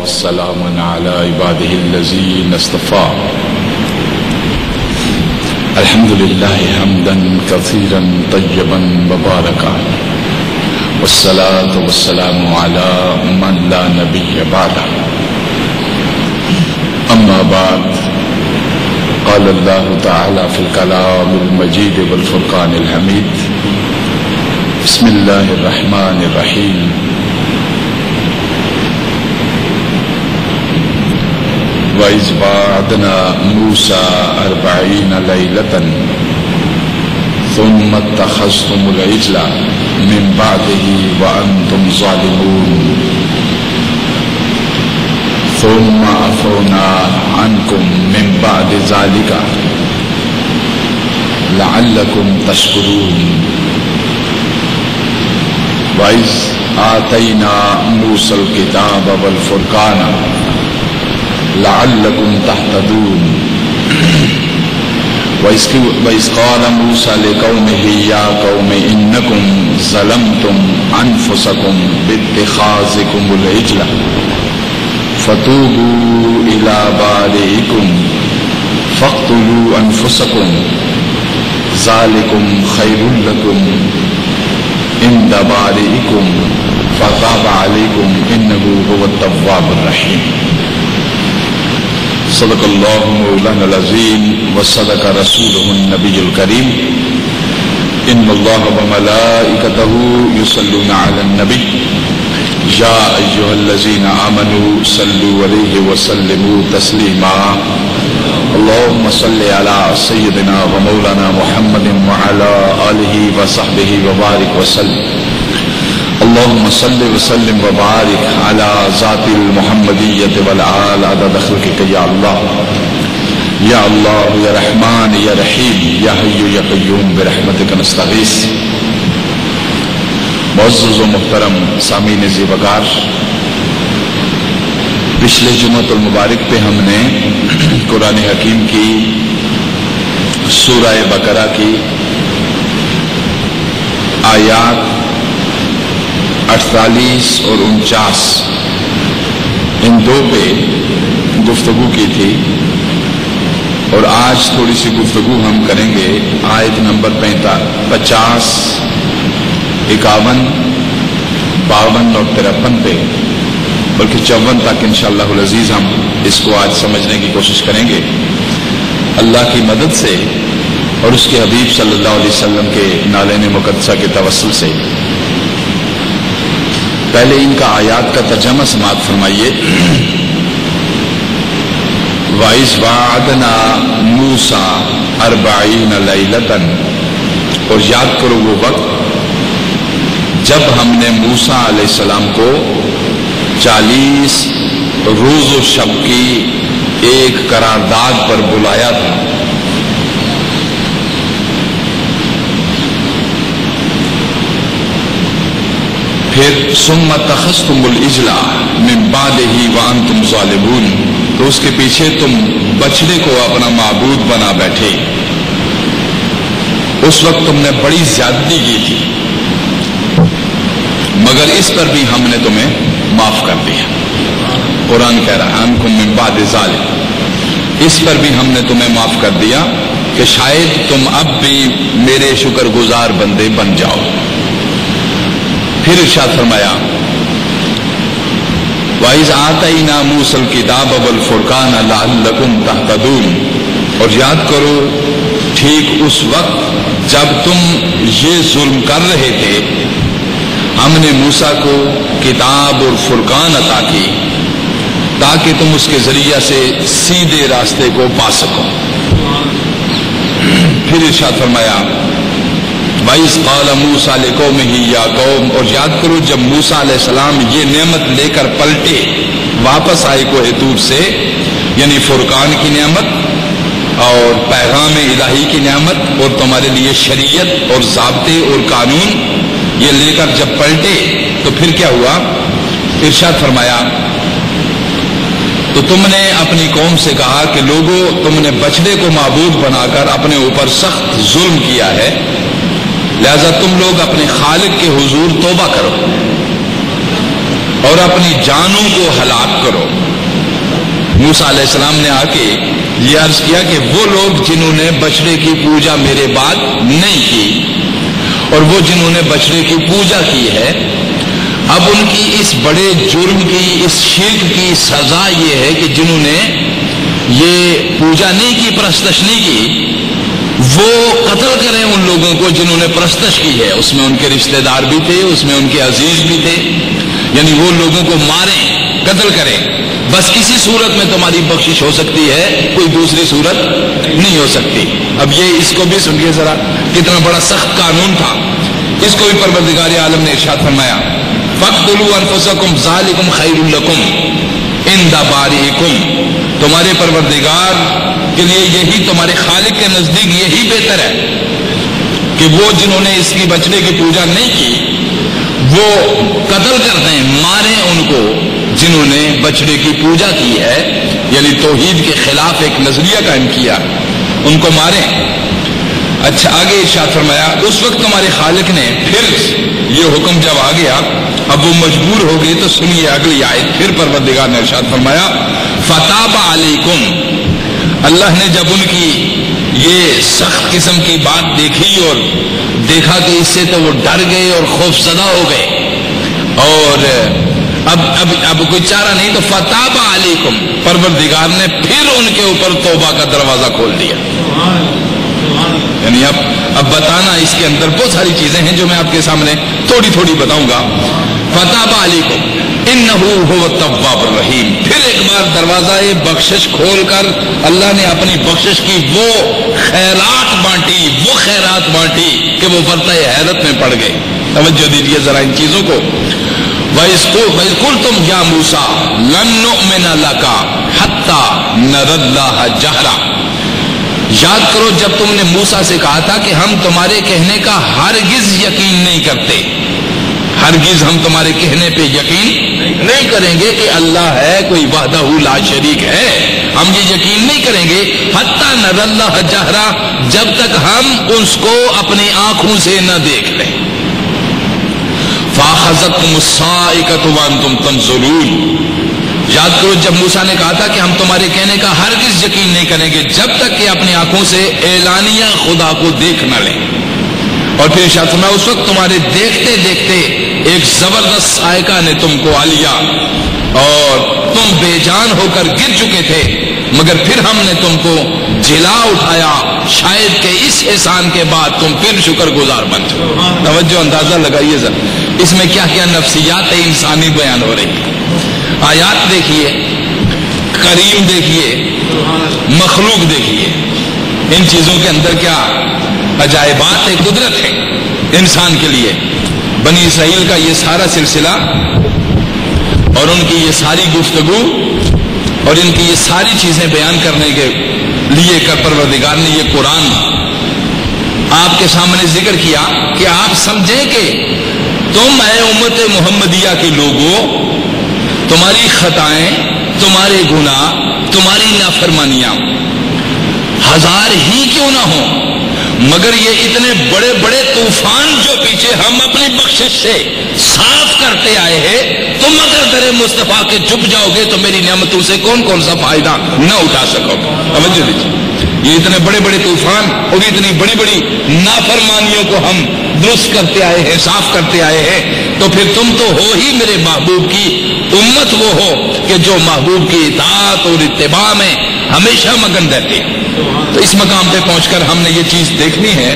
سلام على عباده الذين اصطفى الحمد لله حمدا كثيرا طيبا مباركا والصلاة والسلام على من لا نبي بعده أما بعد قال الله تعالى في الكلام المجيد والفرقان الحميد بسم الله الرحمن الرحيم وَإِذْ وَعَدْنَا مُوسَىٰ 40 لَيْلَةً ثُمَّ اتَّخَذْتُمُ الْعِجْلَ مِنْ بَعْدِهِ وَأَنْتُمْ ظَالِمُونَ ثُمَّ عَفَوْنَا عَنْكُمْ مِنْ بَعْدِ ذَلِكَ لَعَلَّكُمْ تَشْكُرُونَ وَإِذْ آتَيْنَا مُوسَى الْكِتَابَ وَالْفُرْقَانَ لعلكم تهتدون وإذ قال موسى لقومه يا قوم إنكم ظلمتم أنفسكم باتخاذكم العجل فتوبوا إلى بارئكم فاقتلوا أنفسكم ذلكم خير لكم عند بارئكم فتاب عليكم إنه هو التواب الرحيم صدق اللہ مولانا العظیم وصدق رسولہ النبی الکریم ان اللہ وملائکتہ یصلون علی النبی یا ایہا الذین آمنوا صلوا علیہ وسلموا تسلیما اللہم صل علی سیدنا ومولانا محمد وعلی آلہ وصحبہ وبارک وسلم اللهم صل وسلم وبارك على ذات المحمدية والآل عدد خلقك يا الله يا الله يا رحمن يا رحيم يا حي يا قيوم برحمتك نستغيث. معزز و محترم سامعین زیبگار، پچھلے جمعۃ المبارک پہ ہم نے قرآن حکیم کی سورہ بقرہ کی آیات 48 اور 49 ان دو پہ گفتگو کی تھی، اور آج تھوڑی سی گفتگو ہم کریں گے آیت نمبر 50، 51، 52 اور 53 پہ، بلکہ 54 تک انشاءاللہ العزیز ہم اس کو آج سمجھنے کی کوشش کریں گے اللہ کی مدد سے اور اس کے حبیب صلی اللہ علیہ وسلم کے نالین مقدسہ کے توسل سے. پہلے ان کا آیات کا ترجمہ سماعت فرمائیے. وَإِذْ وَعَدْنَا مُوسَىٰ 40 لَيْلَةً، اور یاد کرو وہ وقت جب ہم نے موسیٰ علیہ السلام کو 40 روز و شب کی ایک قرارداد پر بلایا تھا. پھر ثم اتخذتم العجل من بعدہ وانتم ظالمون، تو اس کے پیچھے تم بچڑے کو اپنا معبود بنا بیٹھے. اس وقت تم نے بڑی زیادتی کی تھی، مگر اس پر بھی ہم نے تمہیں معاف کر دیا. قرآن کہہ رہا ہے عنکم من بعد ذلک، اس پر بھی ہم نے تمہیں معاف کر دیا کہ شاید تم اب بھی میرے شکر گزار بندے بن جاؤ. پھر ارشاد فرمایا وَإِذْ آتَيْنَا مُوسَى الْكِتَابَ وَالْفُرْقَانَ لَعَلَّكُمْ تَهْتَدُونَ، اور یاد کرو ٹھیک اس وقت جب تم یہ ظلم کر رہے تھے ہم نے موسیٰ کو کتاب اور فرقان عطا کی تاکہ تم اس کے ذریعہ سے سیدھے راستے کو پا سکو. پھر ارشاد فرمایا وَإِذْ قَالَ مُوسَىٰ لِقَوْمِهِ يَا قَوْمِ، اور یاد کرو جب موسیٰ علیہ السلام یہ نعمت لے کر پلٹے واپس آئے کوہ طور سے، یعنی فرقان کی نعمت اور پیغام الہی کی نعمت اور تمہارے لیے شریعت اور ضابطے اور قانون، یہ لے کر جب پلٹے تو پھر کیا ہوا؟ ارشاد فرمایا تو تم نے اپنی قوم سے کہا کہ لوگوں تم نے بچڑے کو معبود بنا کر اپنے اوپر سخت ظلم کیا ہے، لہذا تم لوگ اپنے خالق کے حضور توبہ کرو. اور اپنی جانوں کو ہلاک کرو۔ موسیٰ علیہ السلام نے آ کے یہ عرض کیا کہ وہ لوگ جنہوں نے بچڑے کی پوجا میرے بعد نہیں کی اور وہ جنہوں نے بچڑے کی پوجا کی ہے، اب ان کی اس بڑے جرم کی، اس شرک کی سزا یہ ہے کہ جنہوں نے یہ پوجا نہیں کی، پرستش نہیں کی، وہ قتل کریں ان لوگوں کو جنہوں نے پرستش کی ہے۔ اس میں ان کے رشتہ دار بھی تھے، اس میں ان کے عزیز بھی تھے، یعنی وہ لوگوں کو ماریں، قتل کریں۔ بس کسی صورت میں تمہاری بخشش ہو سکتی ہے، کوئی دوسری صورت نہیں ہو سکتی۔ اب یہ اس کو بھی سنیے ذرا، کتنا بڑا سخت قانون تھا۔ اس کو بھی پروردگار عالم نے ارشاد فرمایا، فَاقْتُلُوا أَنفُسَكُمْ ذَلِكُمْ خَيْرٌ لَكُمْ عِنْدَ بَارِئِكُمْ، تمہارے پروردگار کے لیے یہی، تمہارے خالق کے نزدیک یہی بہتر ہے کہ وہ جنہوں نے اس کی بچنے کی پوجا نہیں کی وہ قتل کر دیں، ماریں ان کو جنہوں نے بچڑے کی پوجا کی ہے، یعنی توحید کے خلاف ایک نظریہ قائم کیا، ان کو ماریں۔ اچھا آگے ارشاد فرمایا، اس وقت تمہارے خالق نے پھر یہ حکم جب آ گیا، اب وہ مجبور ہو گئے، تو سنیے اگلی آیت، پھر پروردگار نے ارشاد فرمایا، فَتَابَ عَلَيْكُمْ، اللہ نے جب ان کی یہ سخت قسم کی بات دیکھی اور دیکھا کہ اس سے تو وہ ڈر گئے اور خوف زدہ ہو گئے اور اب کوئی چارہ نہیں، تو فَتَابَ عَلَيْكُمْ، پروردگار نے پھر ان کے اوپر توبہ کا دروازہ کھول دیا۔ یعنی اب بتانا اس کے اندر بہت ساری چیزیں ہیں جو میں آپ کے سامنے تھوڑی تھوڑی بتاؤں گا۔ فَتَابَ عَلَيْكُمْ إِنَّهُ هُوَ التَّوَّابُ الرَّحِيمُ، پھر ایک بار دروازہ بخشش کھول کر اللہ نے اپنی بخشش کی وہ خیرات بانٹی، وہ خیرات بانٹی کہ وہ برتہ حیرت میں پڑ گئے۔ توجہ دیجیے ذرا ان چیزوں کو۔ وَإِذْ قُلْتُمْ يَا مُوسَىٰ لَن نُّؤْمِنَ لَكَ حَتَّىٰ نَرَى اللَّهَ جَهْرًا، یاد کرو جب تم نے موسیٰ سے کہا تھا کہ ہم تمہارے کہنے کا ہرگز یقین نہیں کرتے، ہرگز ہم تمہارے کہنے پہ یقین نہیں کریں گے کہ اللہ ہے، کوئی وحدہ لا شریک ہے، ہم یہ یقین نہیں کریں گے حتیٰ نَرَى اللَّهَ جَهْرًا، جب تک ہم اس کو اپنی آنکھوں سے نہ دیکھ لیں۔ فَأَخَذَتْكُمُ الصَّاعِقَةُ وَأَنْتُمْ تَنظُرُونَ، یاد کرو جب موسیٰ نے کہا تھا کہ ہم تمہارے کہنے کا ہرگز یقین نہیں کریں گے جب تک کہ اپنی آنکھوں سے اعلانیہ خدا کو دیکھ نہ لیں۔ اور پھر ارشاد فرمایا، اس وقت تمہارے دیکھتے دیکھتے ایک زبردست صاعقہ نے تم کو آ لیا اور تم بے جان ہو کر گر چکے تھے، مگر پھر ہم نے تم کو جلا اٹھایا، شاید کہ اس احسان کے بعد تم پھر شکر گزار بن جاؤ۔ توجہ اندازہ لگائیے ذرا، اس میں کیا کیا نفسیات انسانی بیان ہو رہی ہے۔ آیات دیکھیے، کریم دیکھیے، مخلوق دیکھیے، ان چیزوں کے اندر کیا عجائبات ہے، قدرت ہے انسان کے لیے۔ بنی اسرائیل کا یہ سارا سلسلہ اور ان کی یہ ساری گفتگو اور ان کی یہ ساری چیزیں بیان کرنے کے لیے پروردگار نے یہ قرآن آپ کے سامنے ذکر کیا کہ آپ سمجھیں کہ تم اے امت محمدیہ کے لوگوں، تمہاری خطائیں، تمہارے گناہ، تمہاری نافرمانیاں ہزار ہی کیوں نہ ہوں، مگر یہ اتنے بڑے بڑے طوفان جو پیچھے ہم اپنی بخشش سے صاف کرتے آئے ہیں، تم اگر در مصطفیٰ کے جھک جاؤ گے تو میری نعمتوں سے کون کون سا فائدہ نہ اٹھا سکو گے۔ توجہ دیجیے، یہ اتنے بڑے بڑے طوفان اور اتنی بڑی بڑی نافرمانیوں کو ہم درست کرتے آئے ہیں، صاف کرتے آئے ہیں، تو پھر تم تو ہو ہی میرے محبوب کی امت، وہ ہو کہ جو محبوب کی اطاعت اور اتباع میں ہمیشہ مگن رہتے ہیں۔ تو اس مقام پہ پہنچ کر ہم نے یہ چیز دیکھنی ہے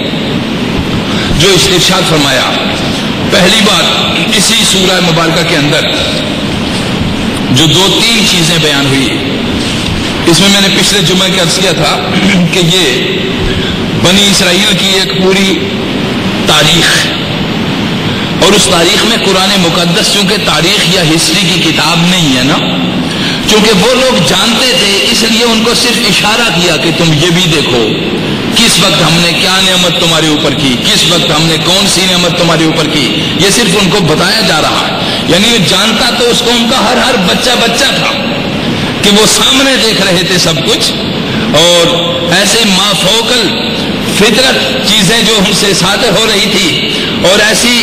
جو ارشاد فرمایا۔ پہلی بات، اسی سورہ مبارکہ کے اندر جو دو تین چیزیں بیان ہوئی، اس میں نے پچھلے جمعے کا عرض کیا تھا کہ یہ بنی اسرائیل کی ایک پوری تاریخ، اور اس تاریخ میں قرآن مقدس چونکہ تاریخ یا ہسٹری کی کتاب نہیں ہے نا، چونکہ وہ لوگ جانتے تھے اس لیے ان کو صرف اشارہ کیا کہ تم یہ بھی دیکھو کس وقت ہم نے کیا نعمت تمہارے اوپر کی، کس وقت ہم نے کون سی نعمت تمہارے اوپر کی، یہ صرف ان کو بتایا جا رہا ہے۔ یعنی جانتا تو اس قوم کا ہر بچہ تھا کہ وہ سامنے دیکھ رہے تھے سب کچھ، اور ایسے مافوقل فطرت چیزیں جو ان سے صادر ہو رہی تھی اور ایسی